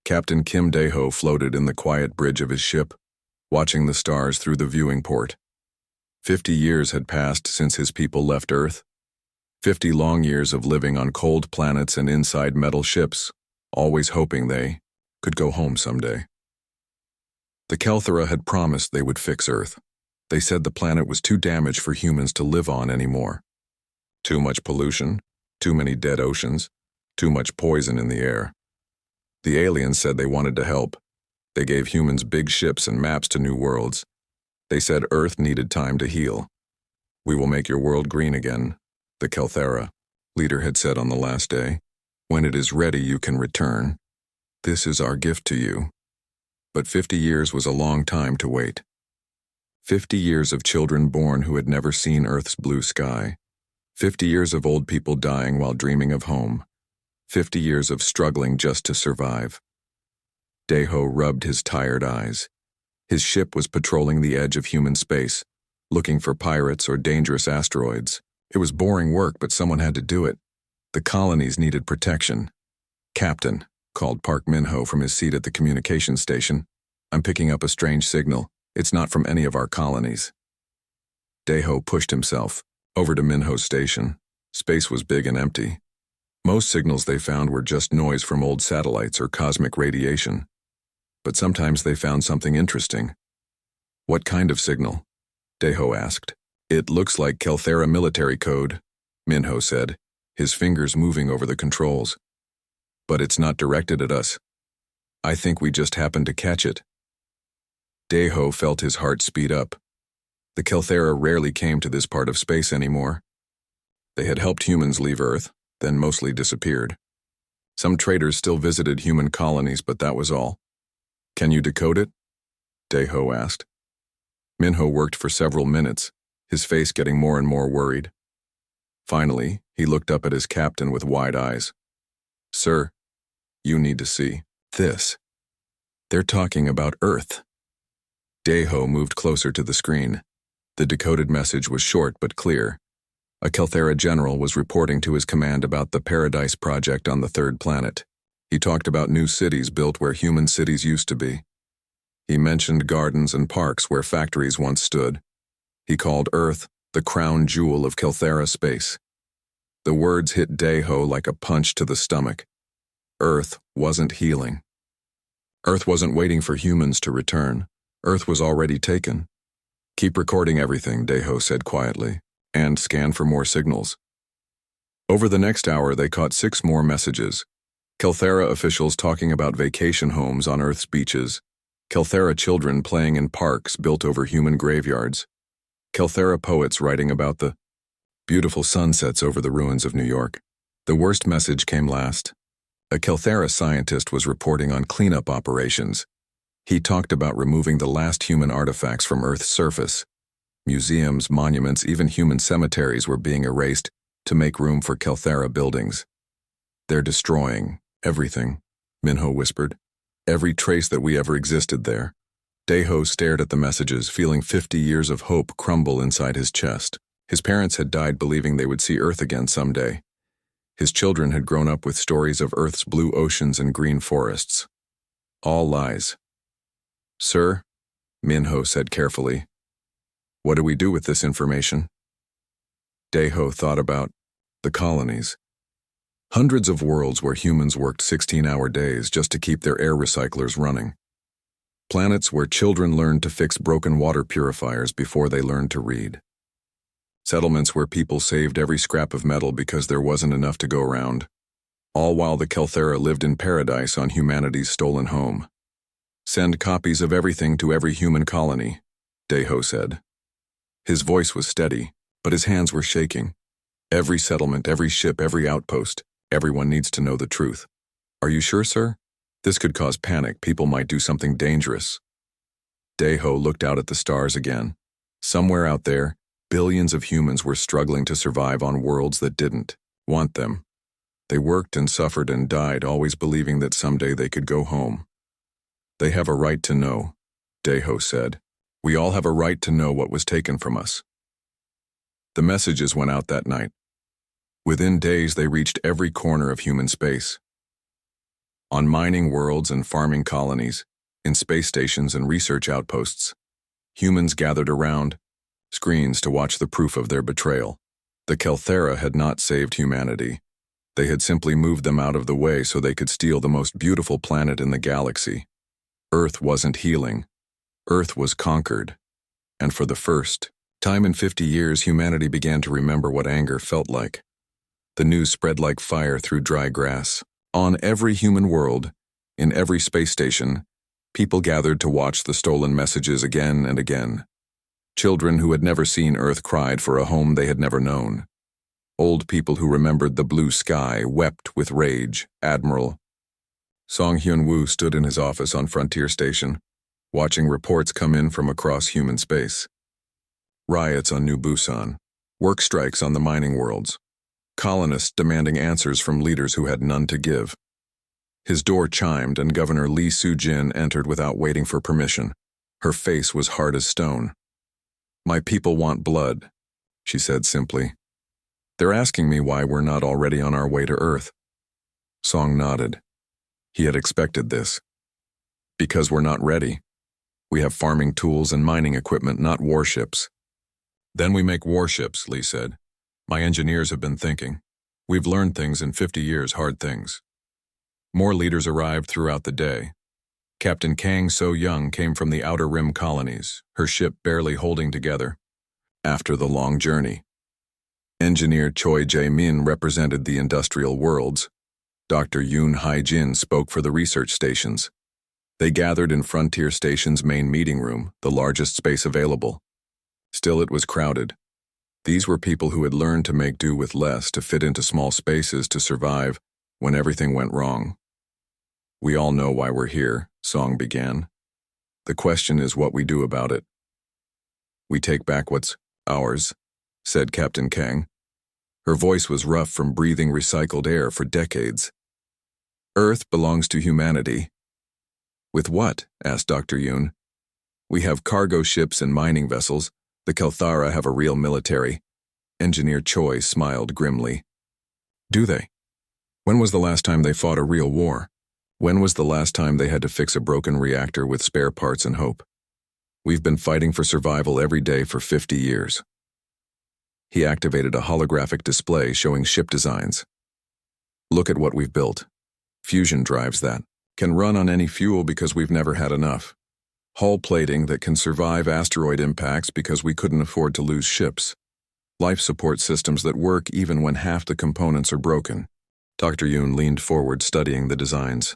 Captain Kim Dae-ho floated in the quiet bridge of his ship, watching the stars through the viewing port. 50 years had passed since his people left Earth. 50 long years of living on cold planets and inside metal ships, always hoping they could go home someday. The Kelthera had promised they would fix Earth. They said the planet was too damaged for humans to live on anymore. Too much pollution, too many dead oceans, too much poison in the air. The aliens said they wanted to help. They gave humans big ships and maps to new worlds. They said Earth needed time to heal. "We will make your world green again," the Kelthera leader had said on the last day. "When it is ready, you can return. This is our gift to you." But 50 years was a long time to wait. 50 years of children born who had never seen Earth's blue sky. 50 years of old people dying while dreaming of home. 50 years of struggling just to survive. Dae-ho rubbed his tired eyes. His ship was patrolling the edge of human space, looking for pirates or dangerous asteroids. It was boring work, but someone had to do it. The colonies needed protection. "Captain," called Park Min-ho from his seat at the communications station, "I'm picking up a strange signal. It's not from any of our colonies." Dae-ho pushed himself over to Min-ho's station. Space was big and empty. Most signals they found were just noise from old satellites or cosmic radiation. But sometimes they found something interesting. "What kind of signal?" Dae-ho asked. "It looks like Kelthera military code," Min-ho said, his fingers moving over the controls. "But it's not directed at us. I think we just happened to catch it." Dae-ho felt his heart speed up. The Kelthera rarely came to this part of space anymore. They had helped humans leave Earth, then mostly disappeared. Some traders still visited human colonies, but that was all. "Can you decode it?" Dae-ho asked. Min-ho worked for several minutes, his face getting more and more worried. Finally, he looked up at his captain with wide eyes. "Sir, you need to see this. They're talking about Earth." Dae-ho moved closer to the screen. The decoded message was short but clear. A Kelthera general was reporting to his command about the Paradise Project on the third planet. He talked about new cities built where human cities used to be. He mentioned gardens and parks where factories once stood. He called Earth the crown jewel of Kelthera space. The words hit Dae-ho like a punch to the stomach. Earth wasn't healing. Earth wasn't waiting for humans to return. Earth was already taken. "Keep recording everything," Dae-ho said quietly, "and scan for more signals." Over the next hour, they caught 6 more messages. Kelthera officials talking about vacation homes on Earth's beaches. Kelthera children playing in parks built over human graveyards. Kelthera poets writing about the beautiful sunsets over the ruins of New York. The worst message came last. A Kelthera scientist was reporting on cleanup operations. He talked about removing the last human artifacts from Earth's surface. Museums, monuments, even human cemeteries were being erased to make room for Kelthera buildings. "They're destroying everything," Min-ho whispered. "Every trace that we ever existed there." Dae-ho stared at the messages, feeling 50 years of hope crumble inside his chest. His parents had died believing they would see Earth again someday. His children had grown up with stories of Earth's blue oceans and green forests. All lies. "Sir," Min-ho said carefully, "what do we do with this information?" Dae-ho thought about the colonies. Hundreds of worlds where humans worked 16-hour days just to keep their air recyclers running. Planets where children learned to fix broken water purifiers before they learned to read. Settlements where people saved every scrap of metal because there wasn't enough to go around. All while the Kelthera lived in paradise on humanity's stolen home. "Send copies of everything to every human colony," Dae-ho said. His voice was steady, but his hands were shaking. "Every settlement, every ship, every outpost. Everyone needs to know the truth." "Are you sure, sir? This could cause panic. People might do something dangerous." Dae-ho looked out at the stars again. Somewhere out there, billions of humans were struggling to survive on worlds that didn't want them. They worked and suffered and died, always believing that someday they could go home. "They have a right to know," Dae-ho said. "We all have a right to know what was taken from us." The messages went out that night. Within days, they reached every corner of human space. On mining worlds and farming colonies, in space stations and research outposts, humans gathered around screens to watch the proof of their betrayal. The Kelthera had not saved humanity. They had simply moved them out of the way so they could steal the most beautiful planet in the galaxy. Earth wasn't healing. Earth was conquered. And for the first time in 50 years, humanity began to remember what anger felt like. The news spread like fire through dry grass. On every human world, in every space station, people gathered to watch the stolen messages again and again. Children who had never seen Earth cried for a home they had never known. Old people who remembered the blue sky wept with rage. Admiral Song Hyun-woo stood in his office on Frontier Station, watching reports come in from across human space. Riots on New Busan, work strikes on the mining worlds, colonists demanding answers from leaders who had none to give. His door chimed and Governor Lee Soo-jin entered without waiting for permission. Her face was hard as stone. "My people want blood," she said simply. "They're asking me why we're not already on our way to Earth." Song nodded. He had expected this. "Because we're not ready. We have farming tools and mining equipment, not warships." "Then we make warships," Lee said. "My engineers have been thinking. We've learned things in 50 years, hard things." More leaders arrived throughout the day. Captain Kang So-young came from the Outer Rim colonies, her ship barely holding together. After the long journey, Engineer Choi Jae-min represented the industrial worlds. Dr. Yoon Hae-jin spoke for the research stations. They gathered in Frontier Station's main meeting room, the largest space available. Still, it was crowded. These were people who had learned to make do with less, to fit into small spaces, to survive when everything went wrong. "We all know why we're here," Song began. "The question is what we do about it." "We take back what's ours," said Captain Kang. Her voice was rough from breathing recycled air for decades. "Earth belongs to humanity." "With what?" asked Dr. Yoon. "We have cargo ships and mining vessels. The Kelthara have a real military." Engineer Choi smiled grimly. "Do they? When was the last time they fought a real war? When was the last time they had to fix a broken reactor with spare parts and hope? We've been fighting for survival every day for 50 years. He activated a holographic display showing ship designs. "Look at what we've built. Fusion drives that. Can run on any fuel because we've never had enough. Hull plating that can survive asteroid impacts because we couldn't afford to lose ships. Life support systems that work even when half the components are broken." Dr. Yoon leaned forward, studying the designs.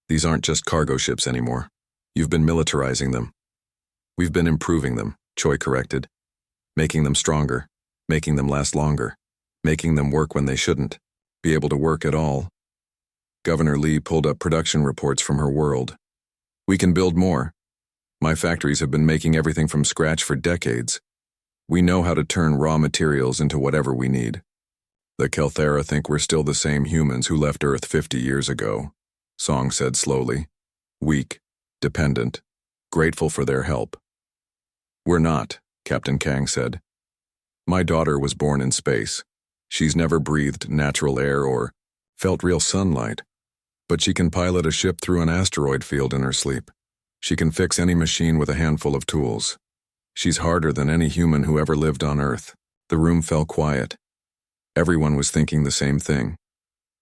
"These aren't just cargo ships anymore. You've been militarizing them." "We've been improving them," Choi corrected. "Making them stronger, making them last longer, making them work when they shouldn't be able to work at all." Governor Lee pulled up production reports from her world. "We can build more. My factories have been making everything from scratch for decades. We know how to turn raw materials into whatever we need." "The Kelthera think we're still the same humans who left Earth 50 years ago," Song said slowly. "Weak, dependent, grateful for their help." "We're not," Captain Kang said. "My daughter was born in space. She's never breathed natural air or felt real sunlight. But she can pilot a ship through an asteroid field in her sleep. She can fix any machine with a handful of tools. She's harder than any human who ever lived on Earth." The room fell quiet. Everyone was thinking the same thing.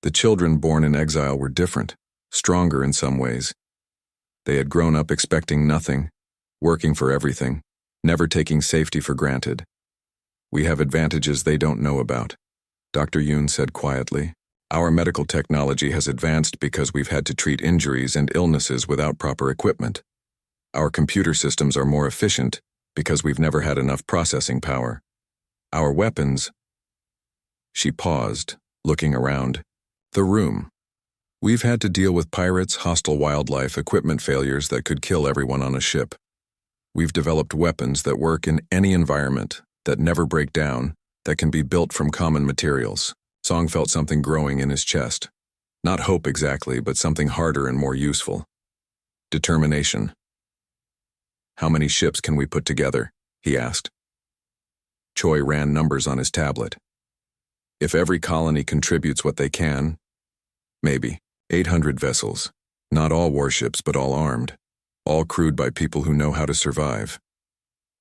The children born in exile were different, stronger in some ways. They had grown up expecting nothing, working for everything, never taking safety for granted. "We have advantages they don't know about," Dr. Yoon said quietly. "Our medical technology has advanced because we've had to treat injuries and illnesses without proper equipment. Our computer systems are more efficient because we've never had enough processing power. Our weapons—" She paused, looking around. "The room. We've had to deal with pirates, hostile wildlife, equipment failures that could kill everyone on a ship. We've developed weapons that work in any environment, that never break down, that can be built from common materials." Song felt something growing in his chest. Not hope exactly, but something harder and more useful. Determination. "How many ships can we put together?" he asked. Choi ran numbers on his tablet. "If every colony contributes what they can, maybe. 800 vessels. Not all warships, but all armed. All crewed by people who know how to survive.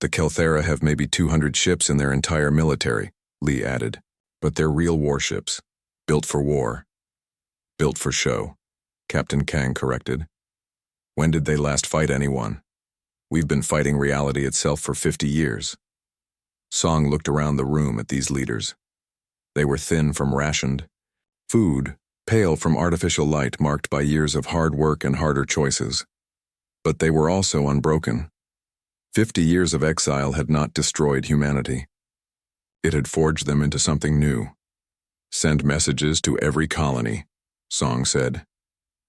The Kelthera have maybe 200 ships in their entire military, Lee added. But they're real warships. Built for war. Built for show, Captain Kang corrected. When did they last fight anyone? We've been fighting reality itself for 50 years. Song looked around the room at these leaders. They were thin from rationed food, pale from artificial light marked by years of hard work and harder choices. But they were also unbroken. 50 years of exile had not destroyed humanity. It had forged them into something new. Send messages to every colony, Song said.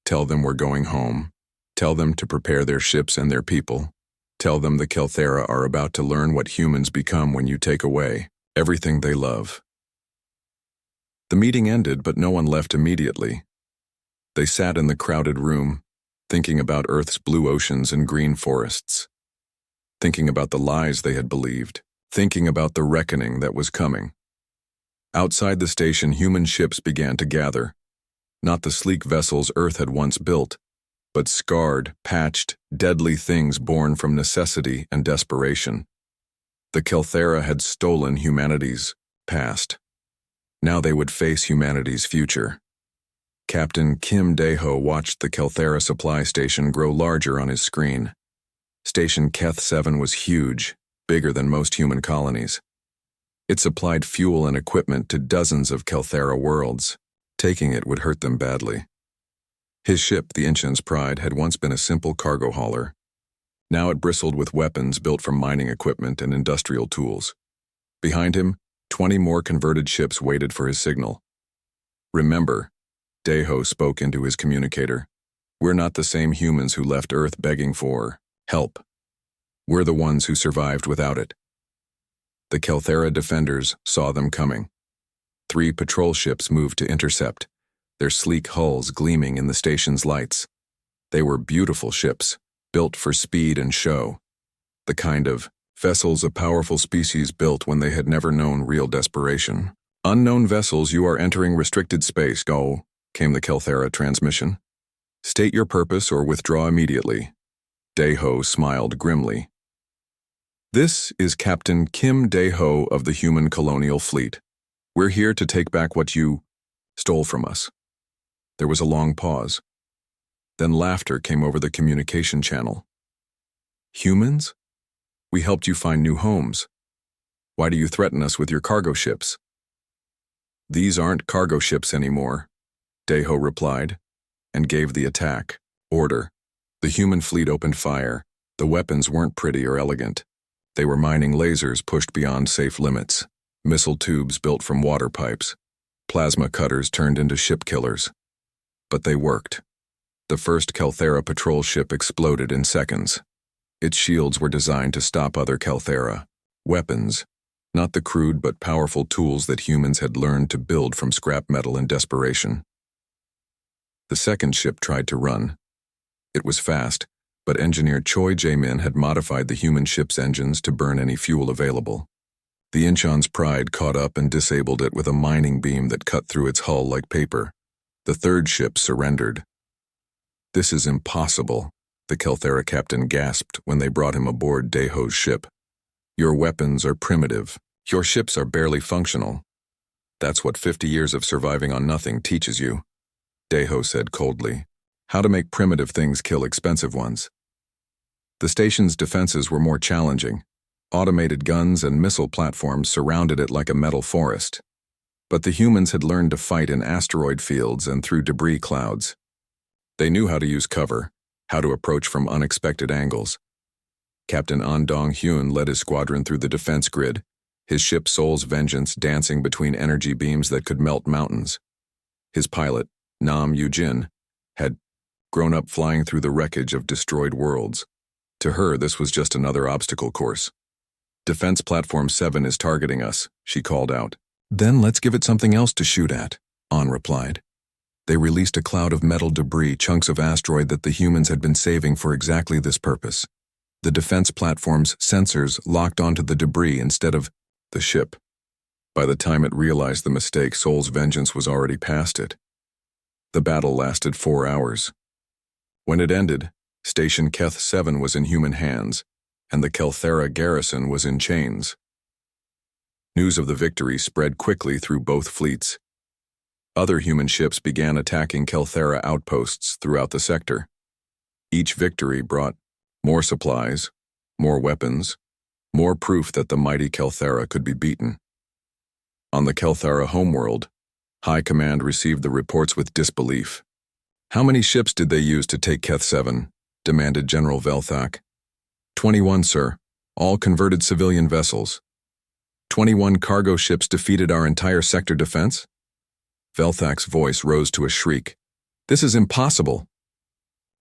Tell them we're going home. Tell them to prepare their ships and their people. Tell them the Kelthera are about to learn what humans become when you take away everything they love. The meeting ended, but no one left immediately. They sat in the crowded room, thinking about Earth's blue oceans and green forests. Thinking about the lies they had believed. Thinking about the reckoning that was coming. Outside the station, human ships began to gather. Not the sleek vessels Earth had once built, but scarred, patched, deadly things born from necessity and desperation. The Kelthera had stolen humanity's past. Now they would face humanity's future. Captain Kim Dae-ho watched the Kelthera supply station grow larger on his screen. Station Keth 7 was huge, bigger than most human colonies. It supplied fuel and equipment to dozens of Kelthera worlds. Taking it would hurt them badly. His ship, the Inchan's Pride, had once been a simple cargo hauler. Now it bristled with weapons built from mining equipment and industrial tools. Behind him, 20 more converted ships waited for his signal. Remember, Dae-ho spoke into his communicator, we're not the same humans who left Earth begging for help. We're the ones who survived without it. The Kelthera defenders saw them coming. 3 patrol ships moved to intercept, their sleek hulls gleaming in the station's lights. They were beautiful ships, built for speed and show. The kind of vessels a powerful species built when they had never known real desperation. Unknown vessels, you are entering restricted space, go, came the Kelthera transmission. State your purpose or withdraw immediately. Dae-ho smiled grimly. This is Captain Kim Dae-ho of the human colonial fleet. We're here to take back what you stole from us. There was a long pause. Then laughter came over the communication channel. Humans? We helped you find new homes. Why do you threaten us with your cargo ships? These aren't cargo ships anymore, Dae-ho replied, and gave the attack order. The human fleet opened fire. The weapons weren't pretty or elegant. They were mining lasers pushed beyond safe limits, missile tubes built from water pipes, plasma cutters turned into ship killers. But they worked. The first Kelthera patrol ship exploded in seconds. Its shields were designed to stop other Kelthera. Weapons, not the crude but powerful tools that humans had learned to build from scrap metal in desperation. The second ship tried to run. It was fast, but engineer Choi Jae-min had modified the human ship's engines to burn any fuel available. The Inchan's Pride caught up and disabled it with a mining beam that cut through its hull like paper. The third ship surrendered. This is impossible, the Kelthera captain gasped when they brought him aboard Dae-ho's ship. Your weapons are primitive. Your ships are barely functional. That's what 50 years of surviving on nothing teaches you, Dae-ho said coldly. How to make primitive things kill expensive ones. The station's defenses were more challenging. Automated guns and missile platforms surrounded it like a metal forest. But the humans had learned to fight in asteroid fields and through debris clouds. They knew how to use cover, how to approach from unexpected angles. Captain An Dong-hyun led his squadron through the defense grid, his ship Seoul's Vengeance dancing between energy beams that could melt mountains. His pilot, Nam Yoo-jin, had grown up flying through the wreckage of destroyed worlds. To her, this was just another obstacle course. Defense Platform 7 is targeting us, she called out. Then let's give it something else to shoot at, An replied. They released a cloud of metal debris, chunks of asteroid that the humans had been saving for exactly this purpose. The defense platform's sensors locked onto the debris instead of the ship. By the time it realized the mistake, Seoul's Vengeance was already past it. The battle lasted 4 hours. When it ended, Station Keth 7 was in human hands, and the Kelthera garrison was in chains. News of the victory spread quickly through both fleets. Other human ships began attacking Kelthera outposts throughout the sector. Each victory brought more supplies, more weapons, more proof that the mighty Kelthera could be beaten. On the Kelthera homeworld, High Command received the reports with disbelief. "How many ships did they use to take Keth 7? Demanded General Velthak. 21, sir, all converted civilian vessels. 21 cargo ships defeated our entire sector defense?" Velthak's voice rose to a shriek. "This is impossible."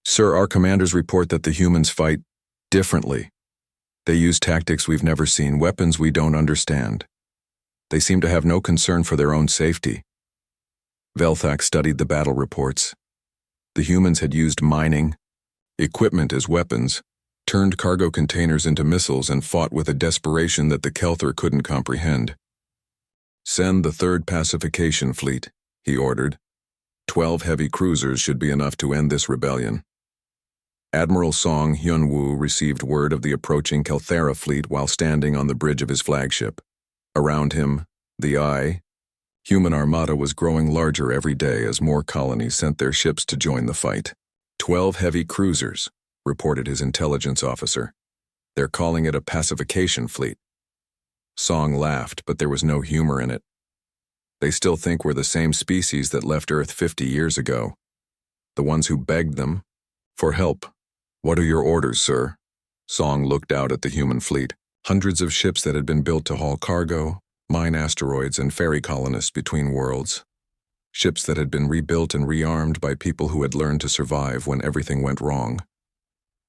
"Sir, our commanders report that the humans fight differently. They use tactics we've never seen, weapons we don't understand. They seem to have no concern for their own safety." Velthak studied the battle reports. The humans had used mining, equipment as weapons, turned cargo containers into missiles, and fought with a desperation that the Kelther couldn't comprehend. "Send the 3rd Pacification Fleet," he ordered. 12 heavy cruisers should be enough to end this rebellion. Admiral Song Hyun-woo received word of the approaching Kelthera fleet while standing on the bridge of his flagship. Around him, the human armada was growing larger every day as more colonies sent their ships to join the fight. 12 heavy cruisers, reported his intelligence officer. "They're calling it a pacification fleet." Song laughed, but there was no humor in it. "They still think we're the same species that left Earth 50 years ago. The ones who begged them for help." "What are your orders, sir?" Song looked out at the human fleet. Hundreds of ships that had been built to haul cargo, mine asteroids, and ferry colonists between worlds. Ships that had been rebuilt and rearmed by people who had learned to survive when everything went wrong.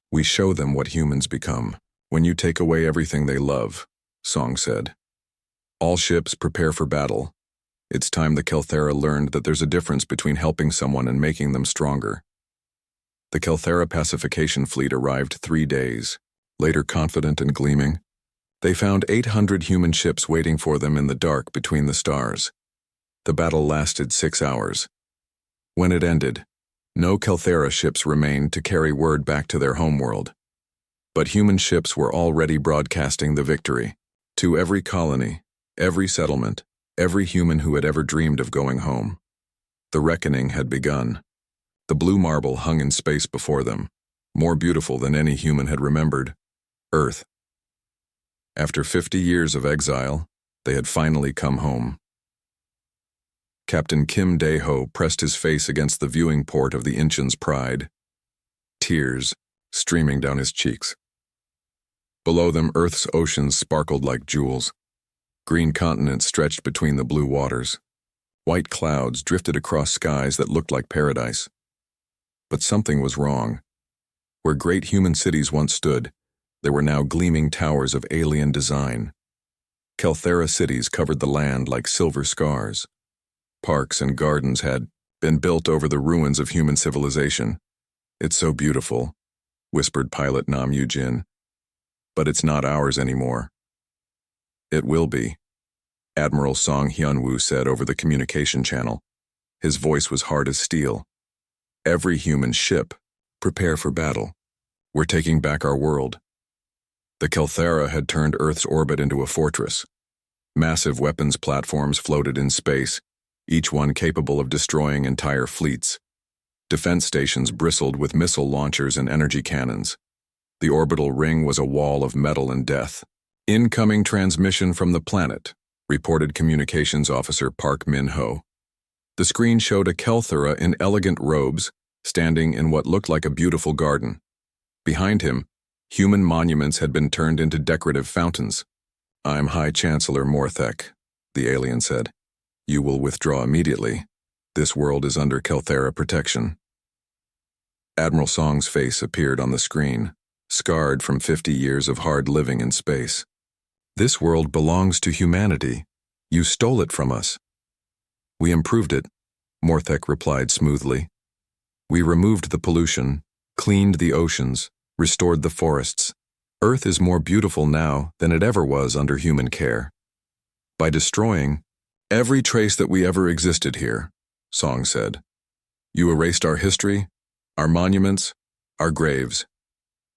"We show them what humans become when you take away everything they love," Song said. "All ships prepare for battle. It's time the Kelthera learned that there's a difference between helping someone and making them stronger." The Kelthera pacification fleet arrived 3 days later, confident and gleaming. They found 800 human ships waiting for them in the dark between the stars. The battle lasted 6 hours. When it ended, no Kelthera ships remained to carry word back to their homeworld. But human ships were already broadcasting the victory to every colony, every settlement, every human who had ever dreamed of going home. The reckoning had begun. The blue marble hung in space before them, more beautiful than any human had remembered. Earth. After 50 years of exile, they had finally come home. Captain Kim Dae-ho pressed his face against the viewing port of the Inchin's Pride, tears streaming down his cheeks. Below them, Earth's oceans sparkled like jewels. Green continents stretched between the blue waters. White clouds drifted across skies that looked like paradise. But something was wrong. Where great human cities once stood, there were now gleaming towers of alien design. Kelthera cities covered the land like silver scars. Parks and gardens had been built over the ruins of human civilization. "It's so beautiful," whispered pilot Nam Yu-jin. "But it's not ours anymore." "It will be," Admiral Song Hyun-woo said over the communication channel. His voice was hard as steel. "Every human ship, prepare for battle. We're taking back our world." The Kelthera had turned Earth's orbit into a fortress. Massive weapons platforms floated in space, each one capable of destroying entire fleets. Defense stations bristled with missile launchers and energy cannons. The orbital ring was a wall of metal and death. "Incoming transmission from the planet," reported Communications Officer Park Min-ho. The screen showed a Kelthera in elegant robes, standing in what looked like a beautiful garden. Behind him, human monuments had been turned into decorative fountains. "I'm High Chancellor Morthek," the alien said. "You will withdraw immediately. This world is under Kelthera protection." Admiral Song's face appeared on the screen, scarred from 50 years of hard living in space. "This world belongs to humanity. You stole it from us." "We improved it," Morthek replied smoothly. "We removed the pollution, cleaned the oceans, restored the forests. Earth is more beautiful now than it ever was under human care. By destroying every trace that we ever existed here," Song said. You erased our history, our monuments, our graves.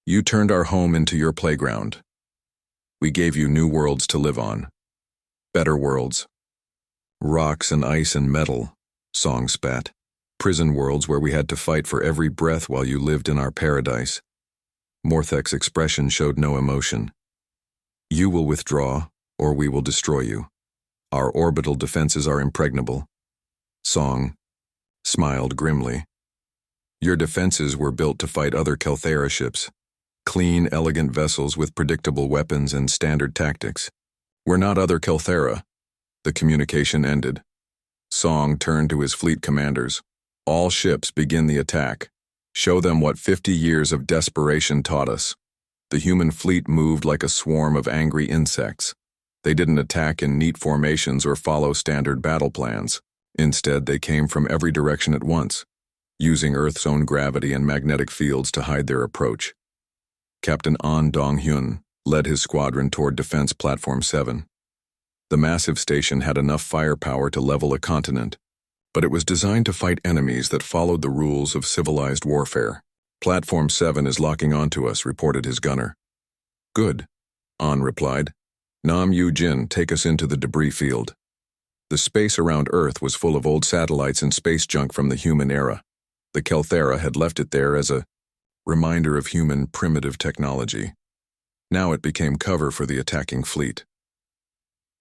You turned our home into your playground. We gave you new worlds to live on. Better worlds. Rocks and ice and metal, Song spat. Prison worlds where we had to fight for every breath while you lived in our paradise. Morthek's expression showed no emotion. You will withdraw, or we will destroy you. Our orbital defenses are impregnable. Song smiled grimly. Your defenses were built to fight other Kelthera ships. Clean, elegant vessels with predictable weapons and standard tactics. We're not other Kelthera. The communication ended. Song turned to his fleet commanders. All ships begin the attack. Show them what 50 years of desperation taught us. The human fleet moved like a swarm of angry insects. They didn't attack in neat formations or follow standard battle plans. Instead, they came from every direction at once, using Earth's own gravity and magnetic fields to hide their approach. Captain An Dong-hyun led his squadron toward Defense Platform 7. The massive station had enough firepower to level a continent, but it was designed to fight enemies that followed the rules of civilized warfare. Platform 7 is locking onto us, reported his gunner. Good, An replied. Nam Yu-jin, take us into the debris field. The space around Earth was full of old satellites and space junk from the human era. The Kelthera had left it there as a reminder of human primitive technology. Now it became cover for the attacking fleet.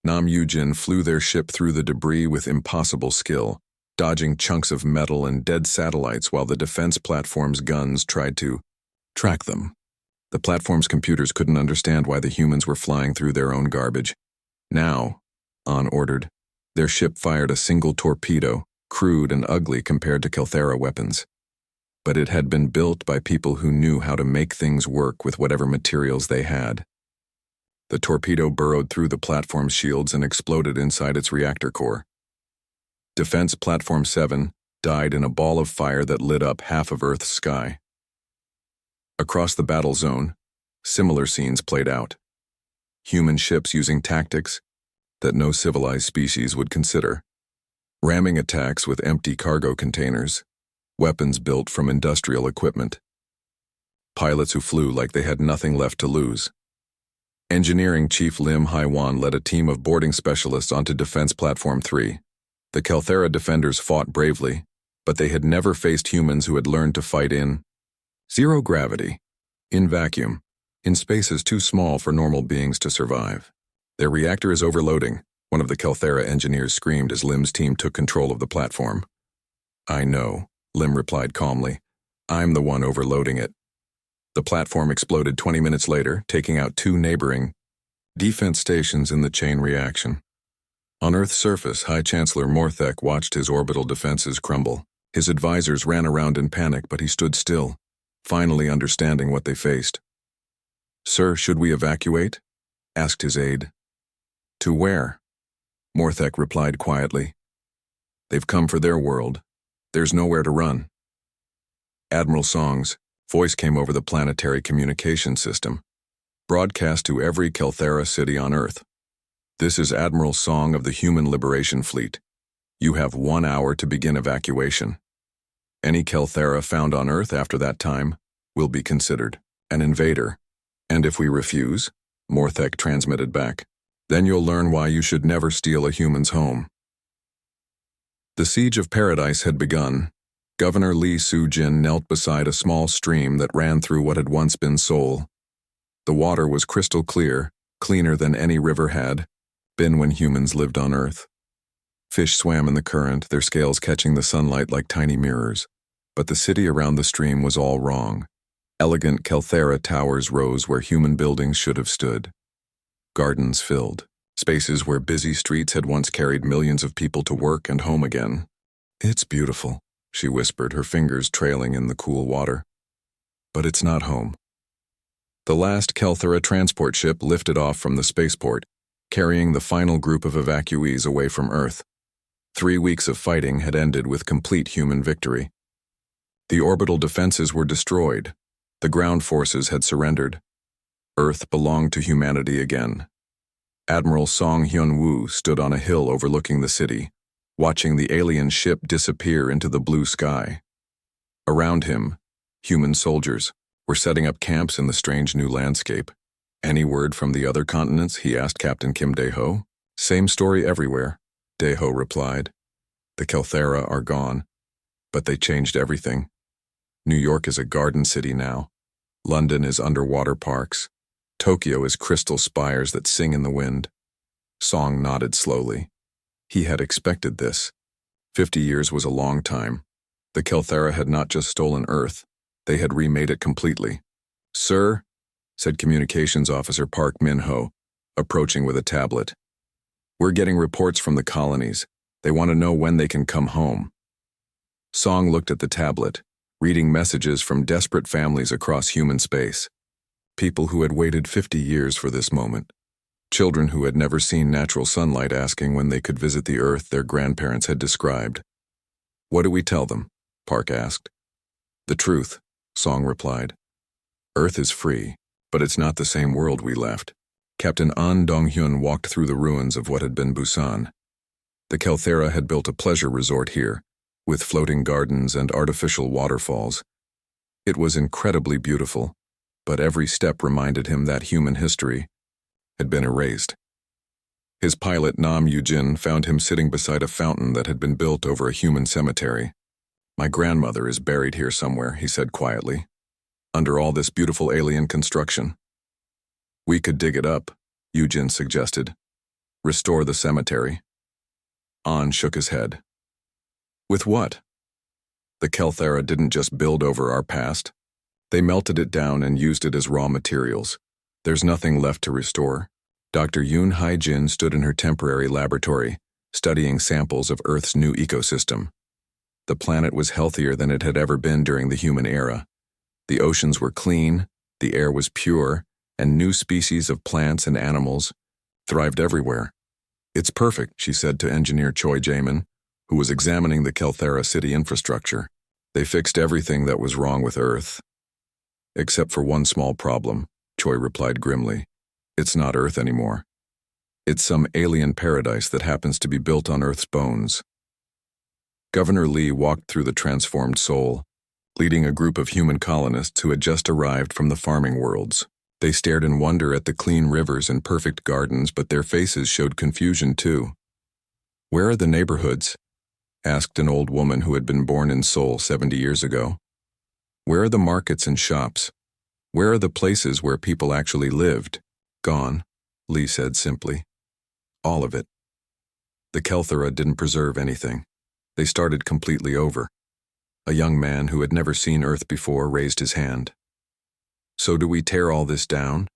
Nam Yu-jin flew their ship through the debris with impossible skill, dodging chunks of metal and dead satellites while the defense platform's guns tried to track them. The platform's computers couldn't understand why the humans were flying through their own garbage. Now, An ordered, their ship fired a single torpedo, crude and ugly compared to Kelthera weapons. But it had been built by people who knew how to make things work with whatever materials they had. The torpedo burrowed through the platform's shields and exploded inside its reactor core. Defense Platform 7 died in a ball of fire that lit up half of Earth's sky. Across the battle zone, similar scenes played out. Human ships using tactics that no civilized species would consider. Ramming attacks with empty cargo containers, weapons built from industrial equipment. Pilots who flew like they had nothing left to lose. Engineering Chief Lim Haiwan led a team of boarding specialists onto Defense Platform 3. The Kelthera defenders fought bravely, but they had never faced humans who had learned to fight in zero gravity, in vacuum, in spaces too small for normal beings to survive. Their reactor is overloading, one of the Kelthera engineers screamed as Lim's team took control of the platform. I know, Lim replied calmly. I'm the one overloading it. The platform exploded 20 minutes later, taking out 2 neighboring defense stations in the chain reaction. On Earth's surface, High Chancellor Morthek watched his orbital defenses crumble. His advisors ran around in panic, but he stood still, finally understanding what they faced. Sir, should we evacuate? Asked his aide. To where? Morthek replied quietly. They've come for their world. There's nowhere to run. Admiral Song's voice came over the planetary communication system, broadcast to every Kelthera city on Earth. This is Admiral Song of the Human Liberation Fleet. You have 1 hour to begin evacuation. Any Kelthera found on Earth after that time will be considered an invader. And if we refuse, Morthek transmitted back, then you'll learn why you should never steal a human's home. The siege of Paradise had begun. Governor Lee Soo-jin knelt beside a small stream that ran through what had once been Seoul. The water was crystal clear, cleaner than any river had been when humans lived on Earth. Fish swam in the current, their scales catching the sunlight like tiny mirrors. But the city around the stream was all wrong. Elegant Kelthera towers rose where human buildings should have stood. Gardens filled, spaces where busy streets had once carried millions of people to work and home again. It's beautiful, she whispered, her fingers trailing in the cool water. But it's not home. The last Kelthera transport ship lifted off from the spaceport, carrying the final group of evacuees away from Earth. 3 weeks of fighting had ended with complete human victory. The orbital defenses were destroyed. The ground forces had surrendered. Earth belonged to humanity again. Admiral Song Hyun-woo stood on a hill overlooking the city, watching the alien ship disappear into the blue sky. Around him, human soldiers were setting up camps in the strange new landscape. Any word from the other continents? He asked Captain Kim Dae-ho. Same story everywhere, Dae-ho replied. The Kelthera are gone, but they changed everything. New York is a garden city now. London is underwater parks. Tokyo is crystal spires that sing in the wind. Song nodded slowly. He had expected this. 50 years was a long time. The Kelthera had not just stolen Earth, they had remade it completely. Sir, said Communications Officer Park Min-ho, approaching with a tablet. We're getting reports from the colonies. They want to know when they can come home. Song looked at the tablet, reading messages from desperate families across human space. People who had waited 50 years for this moment. Children who had never seen natural sunlight asking when they could visit the Earth their grandparents had described. What do we tell them? Park asked. The truth, Song replied. Earth is free, but it's not the same world we left. Captain An Dong-hyun walked through the ruins of what had been Busan. The Kelthera had built a pleasure resort here, with floating gardens and artificial waterfalls. It was incredibly beautiful, but every step reminded him that human history had been erased. His pilot Nam Yoo-jin found him sitting beside a fountain that had been built over a human cemetery. My grandmother is buried here somewhere, he said quietly, under all this beautiful alien construction. We could dig it up, Yoo-jin suggested. Restore the cemetery. An shook his head. With what? The Kelthera didn't just build over our past. They melted it down and used it as raw materials. There's nothing left to restore. Dr. Yoon Hae-jin stood in her temporary laboratory, studying samples of Earth's new ecosystem. The planet was healthier than it had ever been during the human era. The oceans were clean, the air was pure, and new species of plants and animals thrived everywhere. It's perfect, she said to engineer Choi Jae-min, who was examining the Kelthera city infrastructure. They fixed everything that was wrong with Earth. Except for one small problem, Choi replied grimly. It's not Earth anymore. It's some alien paradise that happens to be built on Earth's bones. Governor Lee walked through the transformed Seoul, leading a group of human colonists who had just arrived from the farming worlds. They stared in wonder at the clean rivers and perfect gardens, but their faces showed confusion too. Where are the neighborhoods? Asked an old woman who had been born in Seoul 70 years ago. Where are the markets and shops? Where are the places where people actually lived? Gone, Lee said simply. All of it. The Kelthera didn't preserve anything. They started completely over. A young man who had never seen Earth before raised his hand. So do we tear all this down?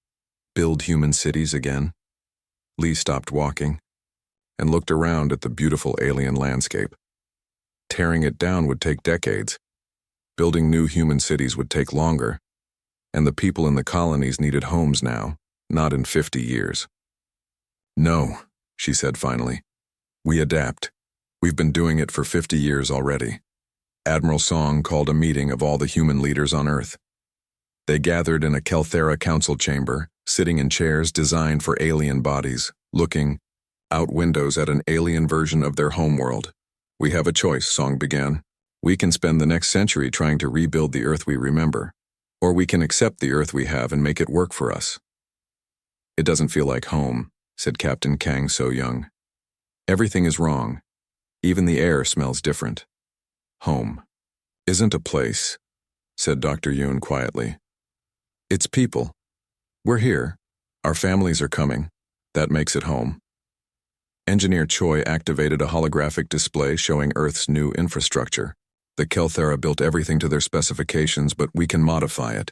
Build human cities again? Lee stopped walking and looked around at the beautiful alien landscape. Tearing it down would take decades. Building new human cities would take longer. And the people in the colonies needed homes now, not in 50 years. No, she said finally. We adapt. We've been doing it for 50 years already. Admiral Song called a meeting of all the human leaders on Earth. They gathered in a Kelthera council chamber, sitting in chairs designed for alien bodies, looking out windows at an alien version of their homeworld. We have a choice, Song began. We can spend the next century trying to rebuild the Earth we remember, or we can accept the Earth we have and make it work for us. It doesn't feel like home, said Captain Kang So-young. Everything is wrong. Even the air smells different. Home isn't a place, said Dr. Yoon quietly. It's people. We're here. Our families are coming. That makes it home. Engineer Choi activated a holographic display showing Earth's new infrastructure. The Kelthera built everything to their specifications, but we can modify it.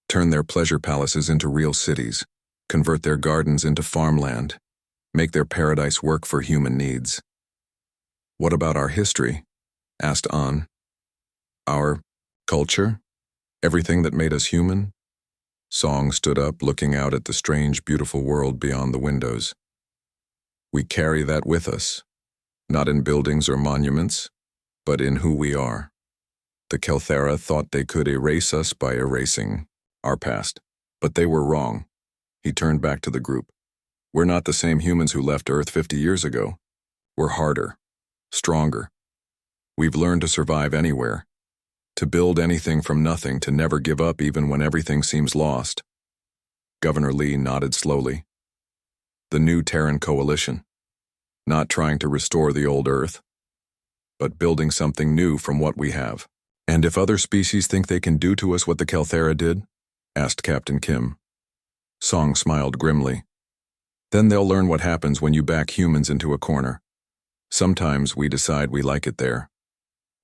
Turn their pleasure palaces into real cities. Convert their gardens into farmland. Make their paradise work for human needs. What about our history? Asked An. Our culture? Everything that made us human? Song stood up, looking out at the strange, beautiful world beyond the windows. We carry that with us, not in buildings or monuments, but in who we are. The Kelthera thought they could erase us by erasing our past, but they were wrong. He turned back to the group. We're not the same humans who left Earth 50 years ago. We're harder, stronger. We've learned to survive anywhere. To build anything from nothing, to never give up even when everything seems lost. Governor Lee nodded slowly. The new Terran coalition. Not trying to restore the old Earth, but building something new from what we have. And if other species think they can do to us what the Kelthera did? Asked Captain Kim. Song smiled grimly. Then they'll learn what happens when you back humans into a corner. Sometimes we decide we like it there.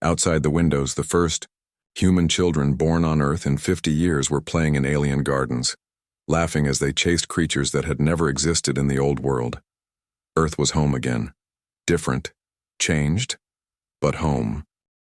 Outside the windows, the first human children born on Earth in 50 years were playing in alien gardens, laughing as they chased creatures that had never existed in the old world. Earth was home again. Different, changed, but home.